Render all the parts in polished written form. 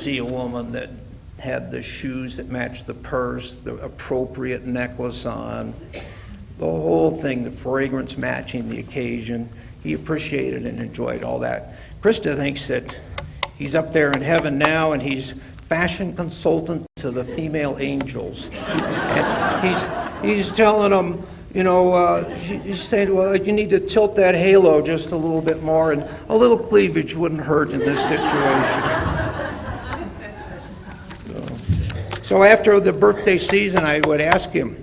see a woman that had the shoes that matched the purse, the appropriate necklace on, the whole thing, the fragrance matching the occasion. He appreciated and enjoyed all that. Krista thinks that he's up there in heaven now and he's fashion consultant to the female angels. And he's telling them, he's saying, well, you need to tilt that halo just a little bit more, and a little cleavage wouldn't hurt in this situation. So after the birthday season, I would ask him,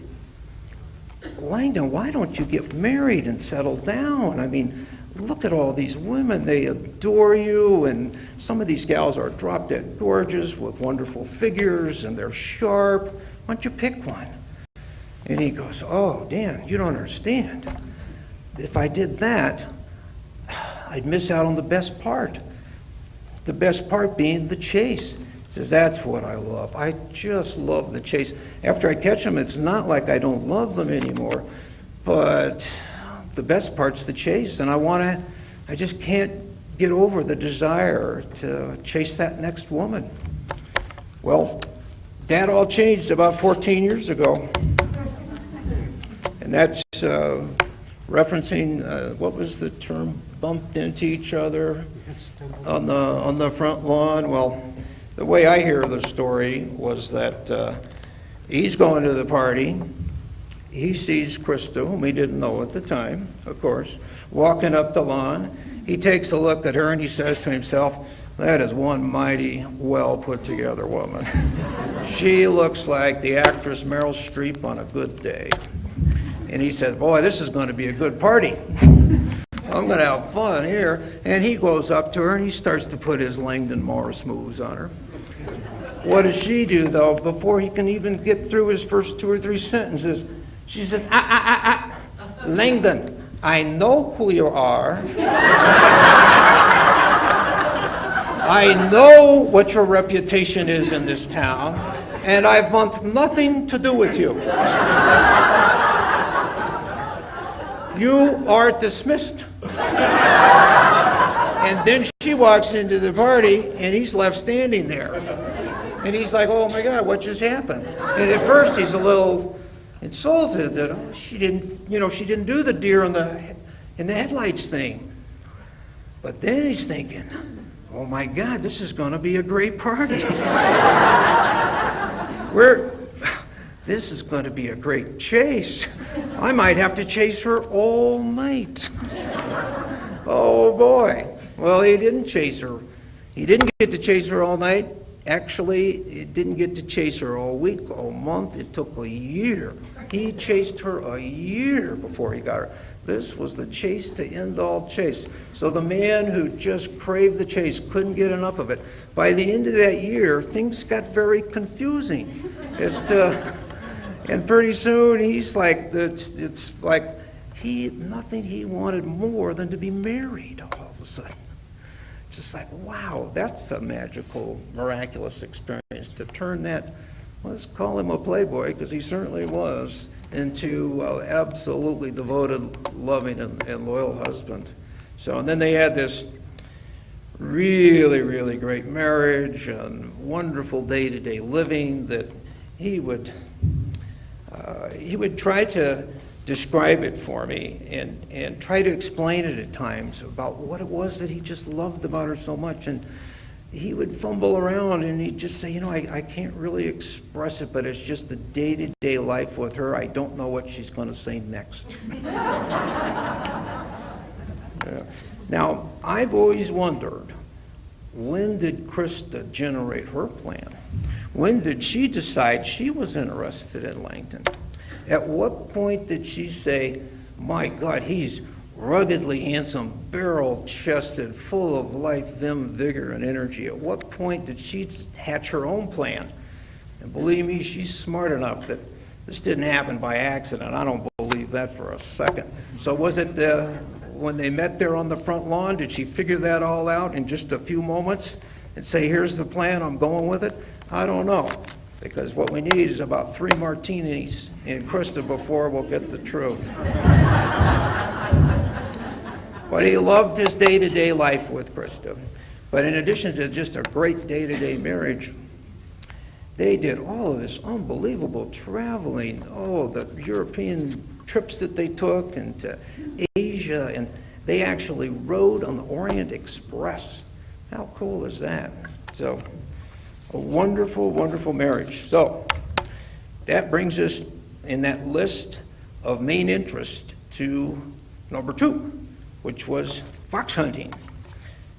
Langdon, why don't you get married and settle down? I mean, look at all these women. They adore you, and some of these gals are drop-dead gorgeous with wonderful figures, and they're sharp. Why don't you pick one? And he goes, oh, Dan, you don't understand. If I did that, I'd miss out on the best part. The best part being the chase. He says, that's what I love. I just love the chase. After I catch them, it's not like I don't love them anymore, but the best part's the chase, and I just can't get over the desire to chase that next woman. Well, that all changed about 14 years ago, and that's referencing, what was the term, bumped into each other on the front lawn. Well, the way I hear the story was that he's going to the party. He sees Krista, whom he didn't know at the time, of course, walking up the lawn. He takes a look at her and he says to himself, that is one mighty well put together woman. She looks like the actress Meryl Streep on a good day. And he says, boy, this is going to be a good party. I'm going to have fun here. And he goes up to her and he starts to put his Langdon Morris moves on her. What does she do, though, before he can even get through his first 2 or 3 sentences? She says, Langdon, I know who you are. I know what your reputation is in this town, and I want nothing to do with you. You are dismissed. And then she walks into the party, and he's left standing there. And he's like, oh my God, what just happened? And at first he's a little insulted that she didn't do the deer in the headlights thing. But then he's thinking, oh my God, this is going to be a great party. This is going to be a great chase. I might have to chase her all night. Oh boy. Well, he didn't chase her. He didn't get to chase her all night. Actually, it didn't get to chase her all week, all month. It took a year. He chased her a year before he got her. This was the chase to end all chase. So the man who just craved the chase couldn't get enough of it. By the end of that year, things got very confusing and pretty soon he's like, it's like nothing he wanted more than to be married all of a sudden. Just like, wow, that's a magical, miraculous experience to turn that, let's call him a playboy, because he certainly was, into an absolutely devoted, loving, and loyal husband. So, and then they had this really, really great marriage and wonderful day-to-day living that he would try to describe it for me and try to explain it at times about what it was that he just loved about her so much. And he would fumble around and he'd just say, I can't really express it, but it's just the day-to-day life with her. I don't know what she's going to say next. Yeah. Now, I've always wondered, when did Krista generate her plan? When did she decide she was interested in Langdon? At what point did she say, my God, he's ruggedly handsome, barrel-chested, full of life, vim, vigor, and energy? At what point did she hatch her own plan? And believe me, she's smart enough that this didn't happen by accident. I don't believe that for a second. So was it when they met there on the front lawn, did she figure that all out in just a few moments and say, here's the plan, I'm going with it? I don't know. Because what we need is about 3 martinis in Krista before we'll get the truth. But he loved his day-to-day life with Krista. But in addition to just a great day-to-day marriage, they did all of this unbelievable traveling. Oh, the European trips that they took, and to Asia, and they actually rode on the Orient Express. How cool is that? So, a wonderful, wonderful marriage. So, that brings us in that list of main interest to number 2, which was fox hunting.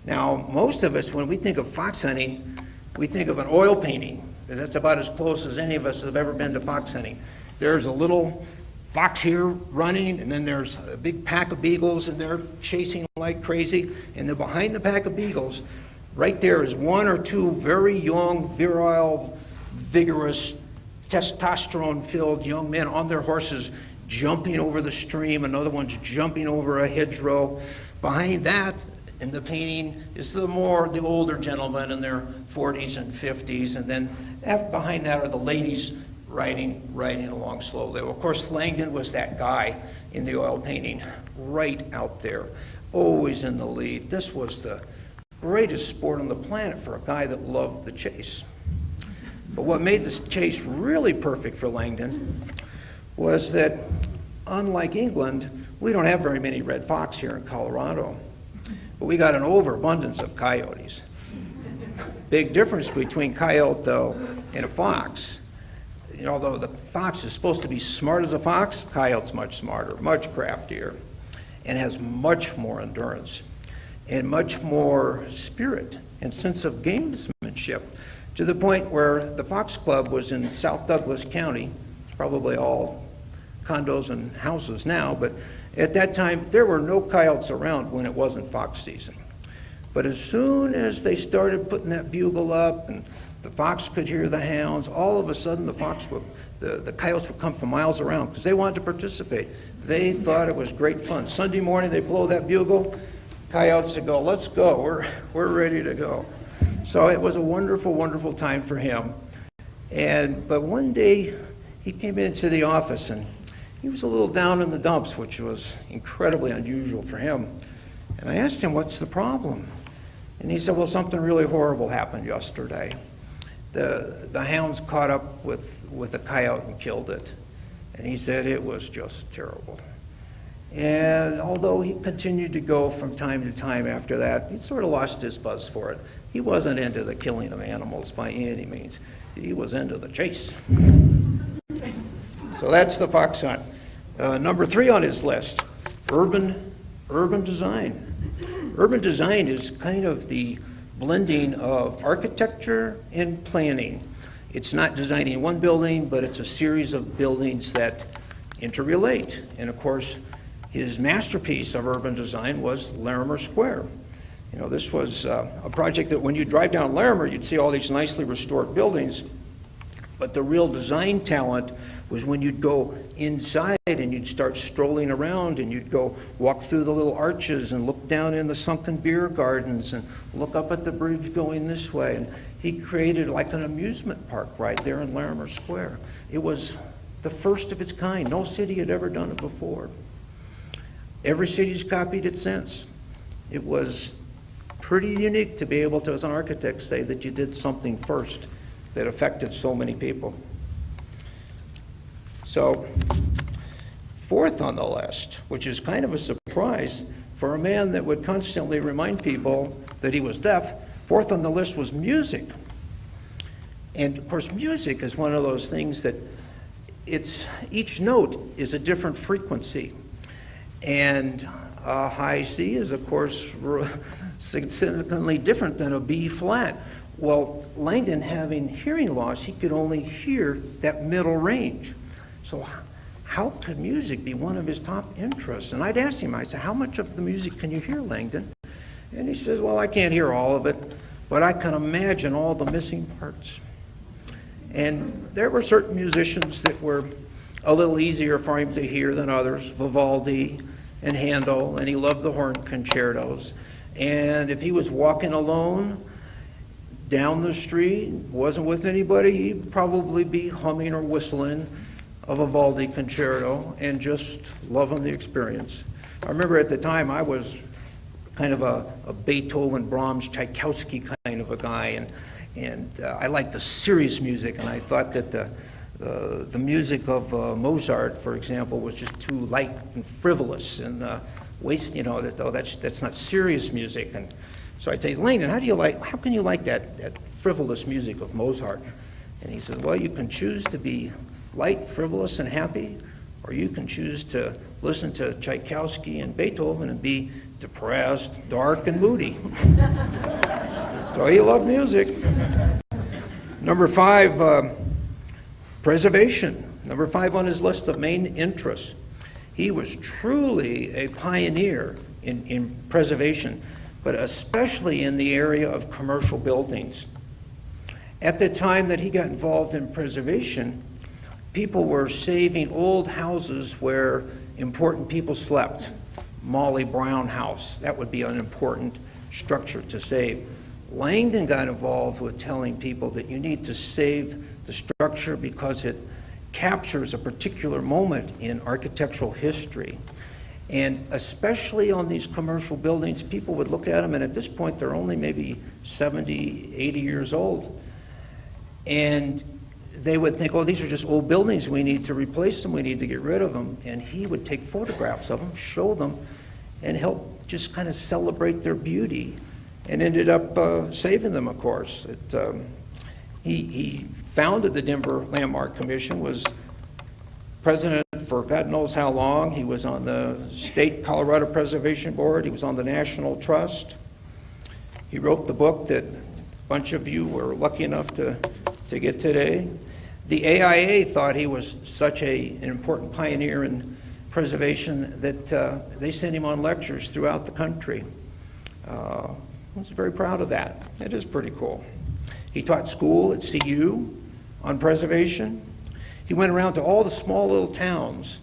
Now, most of us, when we think of fox hunting, we think of an oil painting, because that's about as close as any of us have ever been to fox hunting. There's a little fox here running, and then there's a big pack of beagles, and they're chasing like crazy. And then behind the pack of beagles, right there is 1 or 2 very young, virile, vigorous, testosterone-filled young men on their horses jumping over the stream. Another one's jumping over a hedgerow. Behind that, in the painting, is the older gentlemen in their 40s and 50s, and then behind that are the ladies riding along slowly. Well, of course, Langdon was that guy in the oil painting, right out there, always in the lead. This was the greatest sport on the planet for a guy that loved the chase. But what made this chase really perfect for Langdon was that, unlike England, we don't have very many red fox here in Colorado, but we got an overabundance of coyotes. Big difference between coyote, though, and a fox. Although the fox is supposed to be smart as a fox, coyote's much smarter, much craftier, and has much more endurance and much more spirit and sense of gamesmanship, to the point where the Fox Club was in South Douglas County. It's probably all condos and houses now, but at that time there were no coyotes around when it wasn't fox season. But as soon as they started putting that bugle up and the fox could hear the hounds, all of a sudden the coyotes would come from miles around because they wanted to participate. They thought it was great fun. Sunday morning they blow that bugle, coyotes would go, let's go, we're ready to go. So it was a wonderful, wonderful time for him. But one day he came into the office and he was a little down in the dumps, which was incredibly unusual for him. And I asked him, what's the problem? And he said, well, something really horrible happened yesterday. The hounds caught up with a coyote and killed it. And he said it was just terrible. And although he continued to go from time to time after that, he sort of lost his buzz for it. He wasn't into the killing of animals by any means. He was into the chase. So that's the fox hunt. Number 3 on his list, urban design. Urban design is kind of the blending of architecture and planning. It's not designing one building, but it's a series of buildings that interrelate. And of course, his masterpiece of urban design was Larimer Square. This was a project that when you drive down Larimer, you'd see all these nicely restored buildings. But the real design talent was when you'd go inside and you'd start strolling around and you'd go walk through the little arches and look down in the sunken beer gardens and look up at the bridge going this way. And he created like an amusement park right there in Larimer Square. It was the first of its kind. No city had ever done it before. Every city's copied it since. It was pretty unique to be able to, as an architect, say that you did something first that affected so many people. So, 4th on the list, which is kind of a surprise for a man that would constantly remind people that he was deaf, 4th on the list was music. And of course, music is one of those things that each note is a different frequency. And a high C is, of course, significantly different than a B flat. Well, Langdon, having hearing loss, he could only hear that middle range. So how could music be one of his top interests? And I'd ask him, I said, how much of the music can you hear, Langdon? And he says, well, I can't hear all of it, but I can imagine all the missing parts. And there were certain musicians that were a little easier for him to hear than others, Vivaldi and Handel, and he loved the horn concertos. And if he was walking alone down the street, wasn't with anybody, he'd probably be humming or whistling a Vivaldi concerto and just loving the experience. I remember at the time I was kind of a Beethoven, Brahms, Tchaikovsky kind of a guy, and I liked the serious music, and I thought that the music of Mozart, for example, was just too light and frivolous and that's not serious music. And so I'd say, Langdon, how can you like that frivolous music of Mozart? And he said, well, you can choose to be light, frivolous, and happy, or you can choose to listen to Tchaikovsky and Beethoven and be depressed, dark, and moody. So he loved music. Number 5, preservation. Number 5 on his list of main interests. He was truly a pioneer in preservation, but especially in the area of commercial buildings. At the time that he got involved in preservation, people were saving old houses where important people slept. Molly Brown House, that would be an important structure to save. Langdon got involved with telling people that you need to save the structure because it captures a particular moment in architectural history. And especially on these commercial buildings, people would look at them, and at this point they're only maybe 70, 80 years old. And they would think, oh, these are just old buildings, we need to replace them, we need to get rid of them. And he would take photographs of them, show them, and help just kind of celebrate their beauty, and ended up saving them, of course. He founded the Denver Landmark Commission, was president for God knows how long. He was on the State Colorado Preservation Board. He was on the National Trust. He wrote the book that a bunch of you were lucky enough to get today. The AIA thought he was such an important pioneer in preservation that they sent him on lectures throughout the country. I was very proud of that. It is pretty cool. He taught school at CU on preservation. He went around to all the small little towns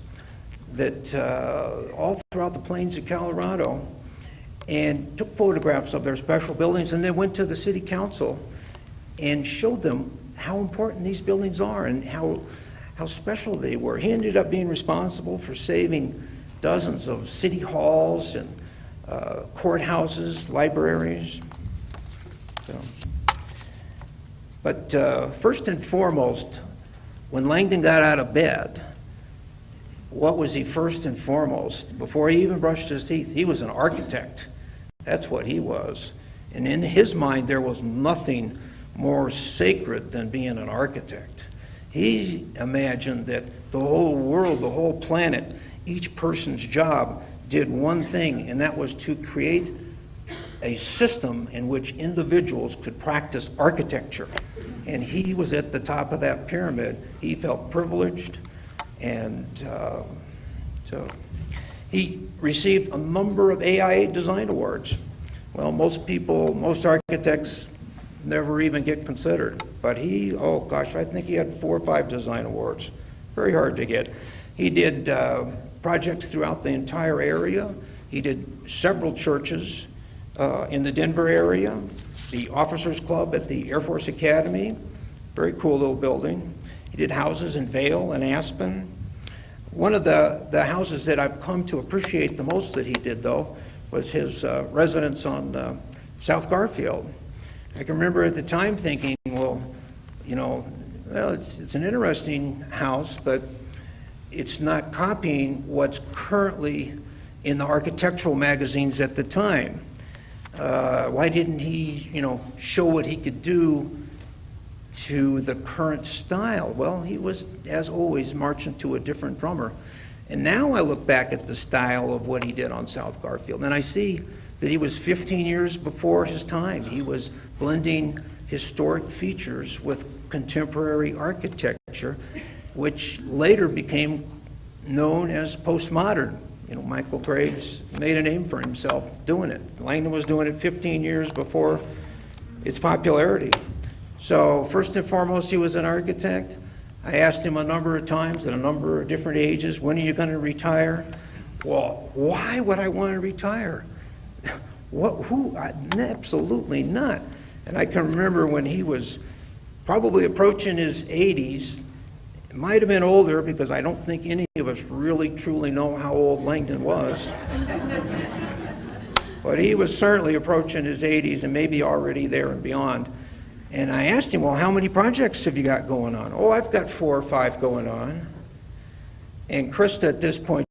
that all throughout the plains of Colorado and took photographs of their special buildings, and then went to the city council and showed them how important these buildings are and how special they were. He ended up being responsible for saving dozens of city halls and courthouses, libraries. But first and foremost, when Langdon got out of bed, what was he first and foremost? Before he even brushed his teeth, he was an architect. That's what he was. And in his mind, there was nothing more sacred than being an architect. He imagined that the whole world, the whole planet, each person's job did one thing, and that was to create a system in which individuals could practice architecture. And he was at the top of that pyramid. He felt privileged, and so he received a number of AIA design awards. Well, most architects never even get considered, but I think he had 4 or 5 design awards. Very hard to get. He did projects throughout the entire area. He did several churches in the Denver area, the Officers Club at the Air Force Academy, very cool little building. He did houses in Vail and Aspen. One of the houses that I've come to appreciate the most that he did, though, was his residence on South Garfield. I can remember at the time thinking, it's an interesting house, but it's not copying what's currently in the architectural magazines at the time. Why didn't he, show what he could do to the current style? Well, he was, as always, marching to a different drummer. And now I look back at the style of what he did on South Garfield, and I see that he was 15 years before his time. He was blending historic features with contemporary architecture, which later became known as postmodern. Michael Graves made a name for himself doing it. Langdon was doing it 15 years before its popularity. So first and foremost, he was an architect. I asked him a number of times at a number of different ages, when are you going to retire? Well, why would I want to retire? Absolutely not. And I can remember when he was probably approaching his 80s, it might have been older because I don't think any of us really truly know how old Langdon was. But he was certainly approaching his 80s and maybe already there and beyond. And I asked him, well, how many projects have you got going on? Oh, I've got 4 or 5 going on. And Krista at this point